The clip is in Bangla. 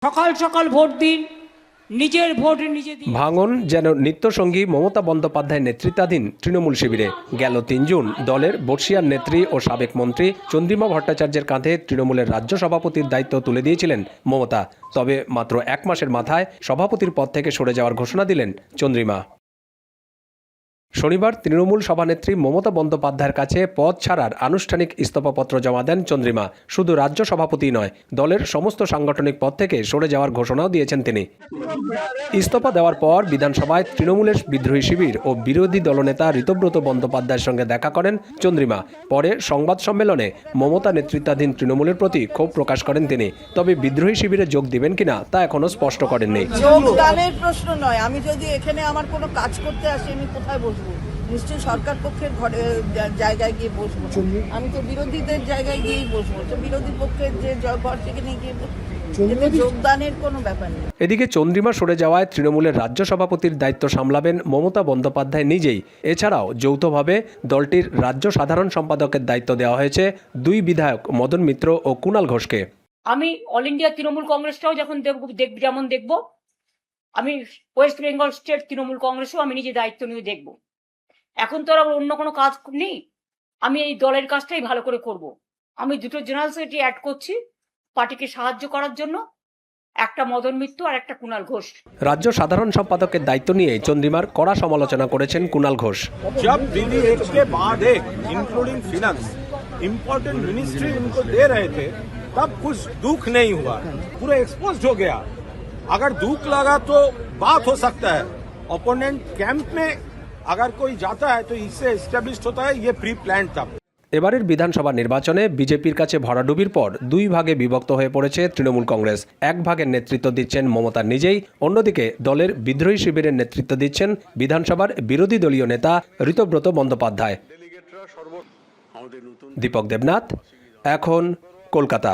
সকাল সকাল ভোট দিন, নিজের ভোট নিজে দিন। ভাঙন যেন নিত্যসঙ্গী মমতা বন্দ্যোপাধ্যায়ের নেতৃত্বাধীন তৃণমূল শিবিরে। গেল ৩ জুন দলের বর্ষিয়ান নেত্রী ও সাবেক মন্ত্রী চন্দ্রিমা ভট্টাচার্যের কাঁধে তৃণমূলের রাজ্য সভাপতির দায়িত্ব তুলে দিয়েছিলেন মমতা। তবে মাত্র 1 মাসের মাথায় সভাপতির পদ থেকে সরে যাওয়ার ঘোষণা দিলেন চন্দ্রিমা। শনিবার তৃণমূল সভানেত্রী মমতা বন্দ্যোপাধ্যায়ের কাছে পদ ছাড়ার আনুষ্ঠানিক ইস্তফাপত্র জমা দেন চন্দ্রিমা। শুধু রাজ্য সভাপতি নয়, দলের সমস্ত সাংগঠনিক পদ থেকে সরে যাওয়ার ঘোষণাও দিয়েছেন তিনি। ইস্তফা দেওয়ার পর বিধানসভায় তৃণমূলের বিদ্রোহী শিবির ও বিরোধী দলনেতা ঋতব্রত বন্দ্যোপাধ্যায়ের সঙ্গে দেখা করেন চন্দ্রিমা। পরে সংবাদ সম্মেলনে মমতা নেতৃত্বাধীন তৃণমূলের প্রতি ক্ষোভ প্রকাশ করেন তিনি। তবে বিদ্রোহী শিবিরে যোগ দিবেন কিনা তা এখনো স্পষ্ট করেননি। যোগদানের প্রশ্ন নয়, আমি যদি এখানে আমার কোনো কাজ করতে আসি আমি কোথায় বসবো? নিশ্চয়ই সরকার পক্ষের ঘরে জায়গায় গিয়ে বসবো। আমি তো বিরোধীদের জায়গায় গিয়েই বসবো, তো বিরোধী পক্ষের যে ঘর সেখানে গিয়ে যোগদানের কোনো ব্যাপার নেই। এদিকে চন্দ্রিমা সরে যাওয়ায় তৃণমূলের রাজ্য সভাপতির দায়িত্ব সামলাবেন মমতা বন্দ্যোপাধ্যায় নিজেই। এছাড়াও যৌথভাবে দলটির রাজ্য সাধারণ সম্পাদকের দায়িত্ব দেওয়া হয়েছে 2 বিধায়ক মদন মিত্র ও কুণাল ঘোষকে। আমি অল ইন্ডিয়া তৃণমূল কংগ্রেসটাও যখন যেমন দেখব, আমি ওয়েস্ট বেঙ্গল স্টেট তৃণমূল কংগ্রেসও আমি নিজে দায়িত্ব নিয়ে দেখব। এখন তো আর অন্য কোনো কাজ নেই, আমি এই দলের কাজটাই ভালো করে করব। আমি 2টো জেনারেল সেক্রেটারি অ্যাড করছি পার্টিকে সাহায্য করার জন্য, একটা মদন মিত্র আর একটা কুণাল ঘোষ। রাজ্য সাধারণ সম্পাদকের দায়িত্ব নিয়ে চন্দ্রিমার কড়া সমালোচনা করেছেন কুণাল ঘোষ। जब दिल्ली एक के बाद एक इंक्लूडिंग फिनांस इम्पोर्टेंट मिनिस्ट्री उनको दे रहे थे तब कुछ दुख नहीं हुआ, पूरा एक्सपोज हो गया। अगर दुख लगा तो बात हो सकता है। ओपोनेंट कैंप में अगर कोई जाता है तो इससे एस्टेब्लिश्ड होता है ये प्री प्लान था। এবারের বিধানসভা নির্বাচনে বিজেপির কাছে ভরাডুবির পর 2 ভাগে বিভক্ত হয়ে পড়েছে তৃণমূল কংগ্রেস। এক ভাগের নেতৃত্ব দিচ্ছেন মমতা নিজেই, অন্যদিকে দলের বিদ্রোহী শিবিরের নেতৃত্ব দিচ্ছেন বিধানসভার বিরোধী দলীয় নেতা ঋতব্রত বন্দ্যোপাধ্যায়। দীপক দেবনাথ, এখন কলকাতা।